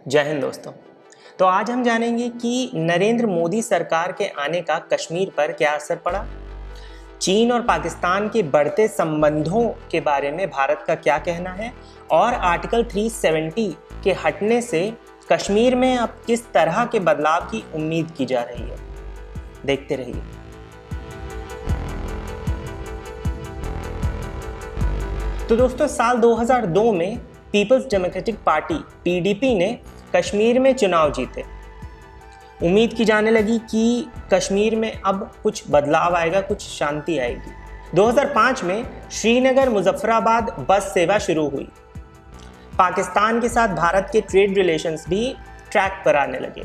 जय हिंद दोस्तों। तो आज हम जानेंगे कि नरेंद्र मोदी सरकार के आने का कश्मीर पर क्या असर पड़ा, चीन और पाकिस्तान के बढ़ते संबंधों के बारे में भारत का क्या कहना है और आर्टिकल 370 के हटने से कश्मीर में अब किस तरह के बदलाव की उम्मीद की जा रही है। देखते रहिए। तो दोस्तों, साल 2002 में पीपल्स डेमोक्रेटिक पार्टी पीडीपी ने कश्मीर में चुनाव जीते। उम्मीद की जाने लगी कि कश्मीर में अब कुछ बदलाव आएगा, कुछ शांति आएगी। 2005 में श्रीनगर मुजफ्फराबाद बस सेवा शुरू हुई। पाकिस्तान के साथ भारत के ट्रेड रिलेशंस भी ट्रैक पर आने लगे।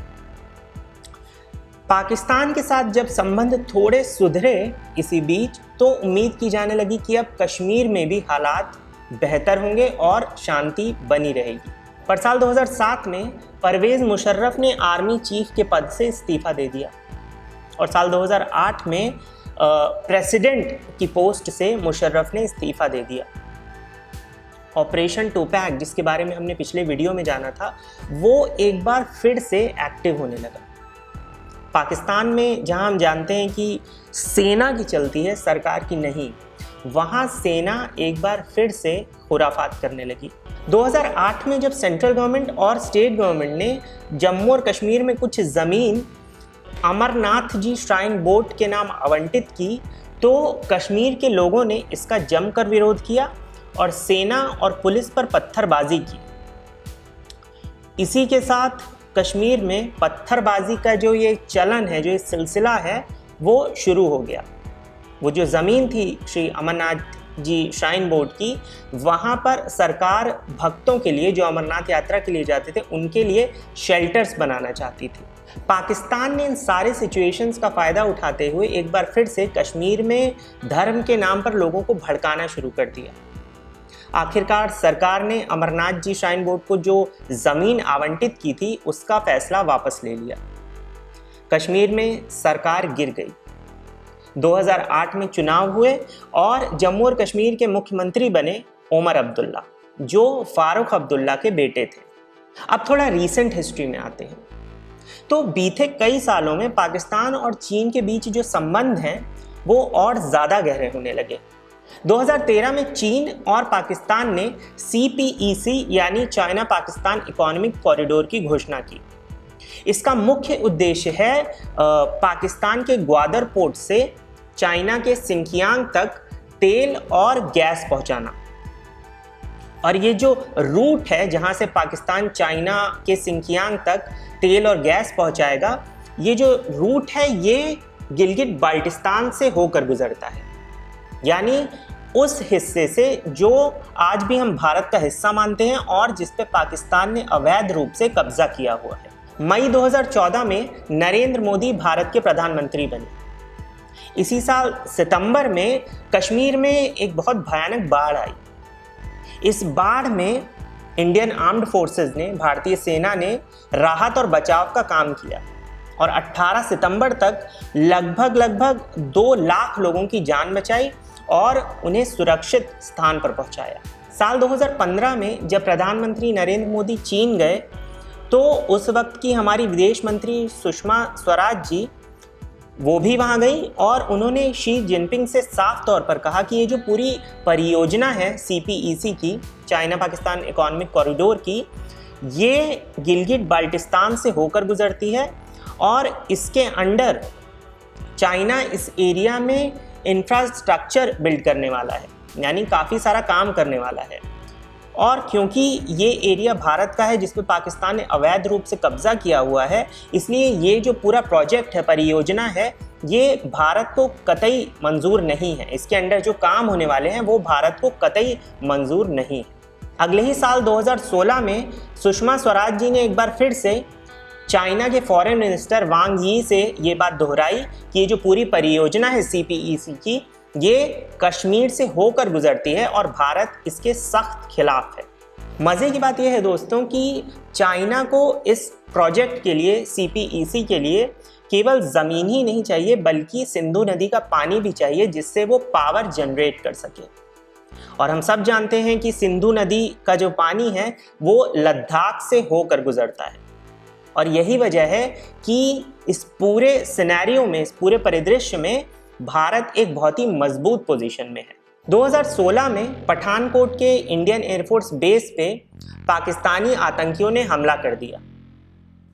पाकिस्तान के साथ जब संबंध थोड़े सुधरे इसी बीच, तो उम्मीद की जाने लगी कि अब कश्मीर में भी हालात बेहतर होंगे और शांति बनी रहेगी। पर साल 2007 में परवेज मुशर्रफ ने आर्मी चीफ के पद से इस्तीफा दे दिया और साल 2008 में प्रेसिडेंट की पोस्ट से मुशर्रफ ने इस्तीफा दे दिया। ऑपरेशन टोपैक, जिसके बारे में हमने पिछले वीडियो में जाना था, वो एक बार फिर से एक्टिव होने लगा। पाकिस्तान में जहां हम जानते हैं कि सेना की चलती है, सरकार की नहीं, वहां सेना एक बार फिर से खुराफात करने लगी। 2008 में जब सेंट्रल गवर्नमेंट और स्टेट गवर्नमेंट ने जम्मू और कश्मीर में कुछ ज़मीन अमरनाथ जी श्राइन बोर्ड के नाम आवंटित की, तो कश्मीर के लोगों ने इसका जमकर विरोध किया और सेना और पुलिस पर पत्थरबाजी की। इसी के साथ कश्मीर में पत्थरबाजी का जो ये चलन है, जो ये सिलसिला है, वो शुरू हो गया। वो जो ज़मीन थी श्री अमरनाथ जी श्राइन बोर्ड की, वहाँ पर सरकार भक्तों के लिए, जो अमरनाथ यात्रा के लिए जाते थे, उनके लिए शेल्टर्स बनाना चाहती थी। पाकिस्तान ने इन सारे सिचुएशंस का फ़ायदा उठाते हुए एक बार फिर से कश्मीर में धर्म के नाम पर लोगों को भड़काना शुरू कर दिया। आखिरकार सरकार ने अमरनाथ जी श्राइन बोर्ड को जो ज़मीन आवंटित की थी, उसका फैसला वापस ले लिया। कश्मीर में सरकार गिर गई। 2008 में चुनाव हुए और जम्मू और कश्मीर के मुख्यमंत्री बने ओमर अब्दुल्ला, जो फारूक अब्दुल्ला के बेटे थे। अब थोड़ा रीसेंट हिस्ट्री में आते हैं। तो बीते कई सालों में पाकिस्तान और चीन के बीच जो संबंध हैं, वो और ज़्यादा गहरे होने लगे। 2013 में चीन और पाकिस्तान ने CPEC यानी चाइना पाकिस्तान इकोनॉमिक कॉरिडोर की घोषणा की। इसका मुख्य उद्देश्य है पाकिस्तान के ग्वादर पोर्ट से चाइना के सिंकियांग तक तेल और गैस पहुंचाना। और ये जो रूट है जहां से पाकिस्तान चाइना के सिंकियांग तक तेल और गैस पहुंचाएगा, ये जो रूट है ये गिलगिट बाल्टिस्तान से होकर गुजरता है, यानी उस हिस्से से जो आज भी हम भारत का हिस्सा मानते हैं और जिस पे पाकिस्तान ने अवैध रूप से कब्जा किया हुआ है। मई 2014 में नरेंद्र मोदी भारत के प्रधानमंत्री बने। इसी साल सितंबर में कश्मीर में एक बहुत भयानक बाढ़ आई। इस बाढ़ में इंडियन आर्म्ड फोर्सेस ने, भारतीय सेना ने राहत और बचाव का काम किया और 18 सितंबर तक लगभग 2 लाख लोगों की जान बचाई और उन्हें सुरक्षित स्थान पर पहुंचाया। साल 2015 में जब प्रधानमंत्री नरेंद्र मोदी चीन गए, तो उस वक्त की हमारी विदेश मंत्री सुषमा स्वराज जी, वो भी वहाँ गई और उन्होंने शी जिनपिंग से साफ तौर पर कहा कि ये जो पूरी परियोजना है CPEC की, चाइना पाकिस्तान इकोनॉमिक कॉरिडोर की, ये गिलगिट बाल्टिस्तान से होकर गुजरती है और इसके अंडर चाइना इस एरिया में इंफ्रास्ट्रक्चर बिल्ड करने वाला है, यानी काफ़ी सारा काम करने वाला है। और क्योंकि ये एरिया भारत का है जिस पे पाकिस्तान ने अवैध रूप से कब्जा किया हुआ है, इसलिए ये जो पूरा प्रोजेक्ट है, परियोजना है, ये भारत को कतई मंजूर नहीं है। इसके अंडर जो काम होने वाले हैं वो भारत को कतई मंजूर नहीं है। अगले ही साल 2016 में सुषमा स्वराज जी ने एक बार फिर से चाइना के फॉरेन मिनिस्टर वांग यी से ये बात दोहराई कि ये जो पूरी परियोजना है CPEC की, ये कश्मीर से होकर गुजरती है और भारत इसके सख्त खिलाफ है। मज़े की बात यह है दोस्तों कि चाइना को इस प्रोजेक्ट के लिए, CPEC के लिए, केवल ज़मीन ही नहीं चाहिए बल्कि सिंधु नदी का पानी भी चाहिए, जिससे वो पावर जनरेट कर सके। और हम सब जानते हैं कि सिंधु नदी का जो पानी है वो लद्दाख से होकर गुजरता है। और यही वजह है कि इस पूरे सिनेरियो में, इस पूरे परिदृश्य में भारत एक बहुत ही मजबूत पोजीशन में है। 2016 में पठानकोट के इंडियन एयरफोर्स बेस पे पाकिस्तानी आतंकियों ने हमला कर दिया,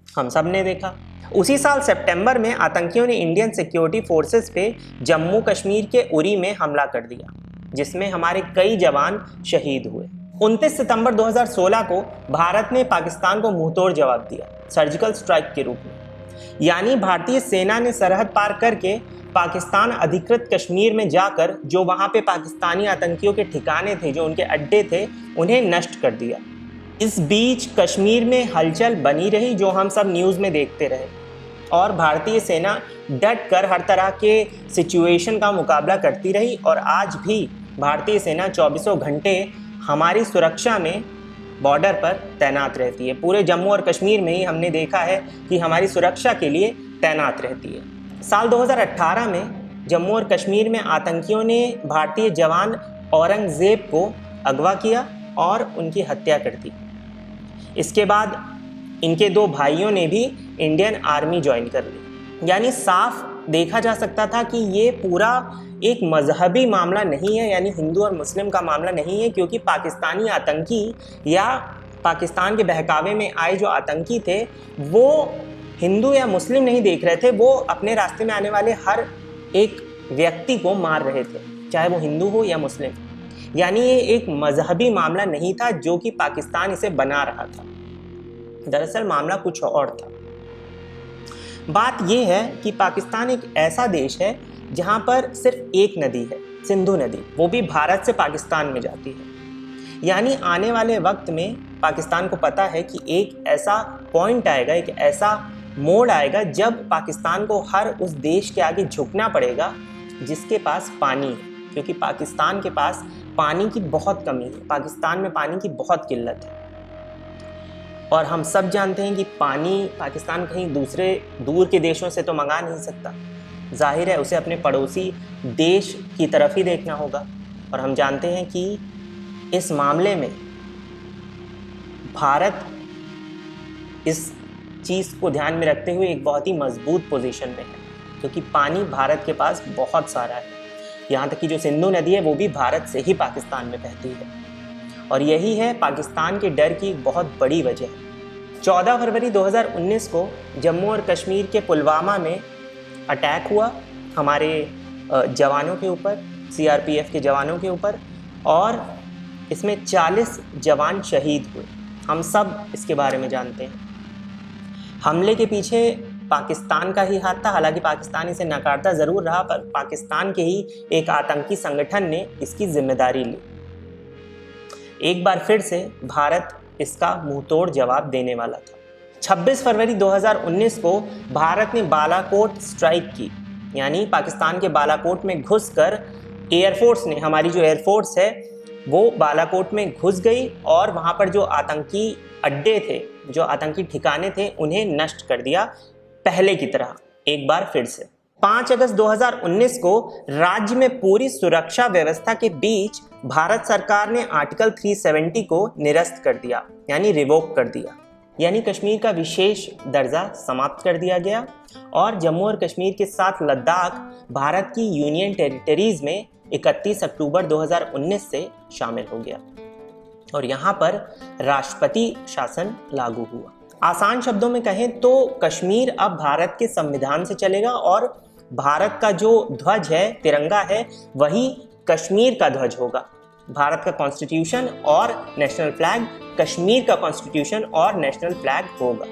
हम सब ने देखा। उसी साल सितंबर में आतंकियों ने इंडियन सिक्योरिटी फोर्सेस पे जम्मू कश्मीर के उरी में हमला कर दिया, जिसमें हमारे कई जवान शहीद हुए। 29 सितंबर 2016 को भारत ने पाकिस्तान को मुंहतोड़ जवाब दिया, सर्जिकल स्ट्राइक के रूप में। यानी भारतीय सेना ने सरहद पार करके पाकिस्तान अधिकृत कश्मीर में जाकर जो वहां पे पाकिस्तानी आतंकियों के ठिकाने थे, जो उनके अड्डे थे, उन्हें नष्ट कर दिया। इस बीच कश्मीर में हलचल बनी रही, जो हम सब न्यूज़ में देखते रहे, और भारतीय सेना डट कर हर तरह के सिचुएशन का मुकाबला करती रही। और आज भी भारतीय सेना 24 घंटे हमारी सुरक्षा में बॉर्डर पर तैनात रहती है। पूरे जम्मू और कश्मीर में ही हमने देखा है कि हमारी सुरक्षा के लिए तैनात रहती है। साल 2018 में जम्मू और कश्मीर में आतंकियों ने भारतीय जवान औरंगजेब को अगवा किया और उनकी हत्या कर दी। इसके बाद इनके 2 भाइयों ने भी इंडियन आर्मी ज्वाइन कर ली। यानी साफ देखा जा सकता था कि ये पूरा एक मजहबी मामला नहीं है, यानी हिंदू और मुस्लिम का मामला नहीं है, क्योंकि पाकिस्तानी आतंकी या पाकिस्तान के बहकावे में आए जो आतंकी थे वो हिंदू या मुस्लिम नहीं देख रहे थे, वो अपने रास्ते में आने वाले हर एक व्यक्ति को मार रहे थे, चाहे वो हिंदू हो या मुस्लिम। यानी ये एक मजहबी मामला नहीं था जो कि पाकिस्तान इसे बना रहा था। दरअसल मामला कुछ और था। बात यह है कि पाकिस्तान एक ऐसा देश है जहां पर सिर्फ एक नदी है, सिंधु नदी, वो भी भारत से पाकिस्तान में जाती है। यानी आने वाले वक्त में पाकिस्तान को पता है कि एक ऐसा पॉइंट आएगा, एक ऐसा मोड़ आएगा जब पाकिस्तान को हर उस देश के आगे झुकना पड़ेगा जिसके पास पानी है, क्योंकि पाकिस्तान के पास पानी की बहुत कमी है, पाकिस्तान में पानी की बहुत किल्लत है। और हम सब जानते हैं कि पानी पाकिस्तान कहीं दूसरे दूर के देशों से तो मंगा नहीं सकता, जाहिर है उसे अपने पड़ोसी देश की तरफ ही देखना होगा। और हम जानते हैं कि इस मामले में भारत इस चीज़ को ध्यान में रखते हुए एक बहुत ही मजबूत पोजीशन में है, क्योंकि पानी भारत के पास बहुत सारा है। यहाँ तक कि जो सिंधु नदी है वो भी भारत से ही पाकिस्तान में बहती है, और यही है पाकिस्तान के डर की एक बहुत बड़ी वजह। 14 फरवरी 2019 को जम्मू और कश्मीर के पुलवामा में अटैक हुआ हमारे जवानों के ऊपर, CRPF के जवानों के ऊपर, और इसमें 40 जवान शहीद हुए। हम सब इसके बारे में जानते हैं। हमले के पीछे पाकिस्तान का ही हाथ था, हालांकि पाकिस्तान इसे नकारता ज़रूर रहा, पर पाकिस्तान के ही एक आतंकी संगठन ने इसकी जिम्मेदारी ली। एक बार फिर से भारत इसका मुंहतोड़ जवाब देने वाला था। 26 फरवरी 2019 को भारत ने बालाकोट स्ट्राइक की, यानी पाकिस्तान के बालाकोट में घुसकर एयरफोर्स ने, हमारी जो एयरफोर्स है वो बालाकोट में घुस गई और वहाँ पर जो आतंकी अड्डे थे, जो आतंकी ठिकाने थे, उन्हें नष्ट कर दिया पहले की तरह एक बार फिर से। 5 अगस्त 2019 को राज्य में पूरी सुरक्षा व्यवस्था के बीच भारत सरकार ने आर्टिकल 370 को निरस्त कर दिया, यानी रिवोक कर दिया। यानी कश्मीर का विशेष दर्जा समाप्त कर दिया गया और जम्मू और कश्मीर के साथ लद्दाख भारत की यूनियन टेरिटरीज में 31 अक्टूबर 2019 से शामिल हो गया और यहाँ पर राष्ट्रपति शासन लागू हुआ। आसान शब्दों में कहें तो कश्मीर अब भारत के संविधान से चलेगा और भारत का जो ध्वज है, तिरंगा है, वही कश्मीर का ध्वज होगा। भारत का कॉन्स्टिट्यूशन और नेशनल फ्लैग कश्मीर का कॉन्स्टिट्यूशन और नेशनल फ्लैग होगा।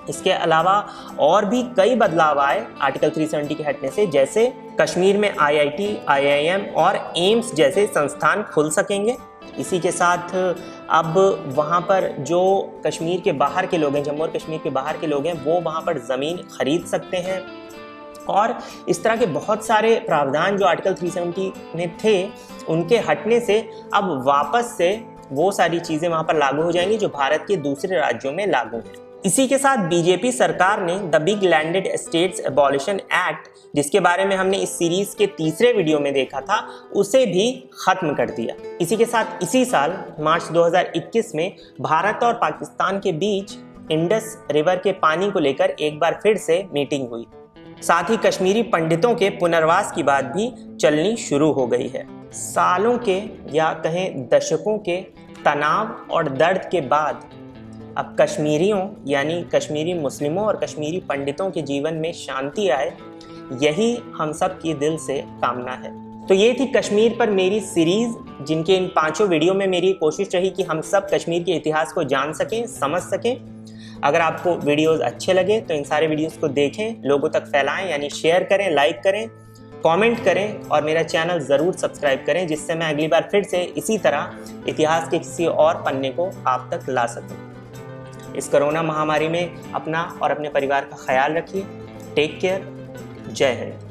इसके अलावा और भी कई बदलाव आए आर्टिकल 370 के हटने से, जैसे कश्मीर में IIT, IIM और एम्स जैसे संस्थान खुल सकेंगे। इसी के साथ अब वहाँ पर जो कश्मीर के बाहर के लोग हैं, जम्मू और कश्मीर के बाहर के लोग हैं, वो वहाँ पर ज़मीन खरीद सकते हैं। और इस तरह के बहुत सारे प्रावधान जो आर्टिकल 370 में थे, उनके हटने से अब वापस से वो सारी चीज़ें वहाँ पर लागू हो जाएंगी जो भारत के दूसरे राज्यों में लागू हैं। इसी के साथ बीजेपी सरकार ने the big landed estates abolition act, जिसके बारे में हमने इस सीरीज के तीसरे वीडियो में देखा था, उसे भी खत्म कर दिया। इसी के साथ इसी साल मार्च 2021 में भारत और पाकिस्तान के बीच इंडस रिवर के पानी को लेकर एक बार फिर से मीटिंग हुई। साथ ही कश्मीरी पंडितों के पुनर्वास की बात भी चलनी शुरू हो गई है। सालों के या कहें दशकों के तनाव और दर्द के बाद अब कश्मीरियों यानी कश्मीरी मुस्लिमों और कश्मीरी पंडितों के जीवन में शांति आए, यही हम सब की दिल से कामना है। तो ये थी कश्मीर पर मेरी सीरीज, जिनके इन 5 वीडियो में मेरी कोशिश रही कि हम सब कश्मीर के इतिहास को जान सकें, समझ सकें। अगर आपको वीडियोस अच्छे लगे तो इन सारे वीडियोस को देखें, लोगों तक फैलाएं, यानी शेयर करें, लाइक करें, कमेंट करें और मेरा चैनल ज़रूर सब्सक्राइब करें, जिससे मैं अगली बार फिर से इसी तरह इतिहास के किसी और पन्ने को आप तक ला सकूं। इस कोरोना महामारी में अपना और अपने परिवार का ख्याल रखिए। Take care. जय हिंद।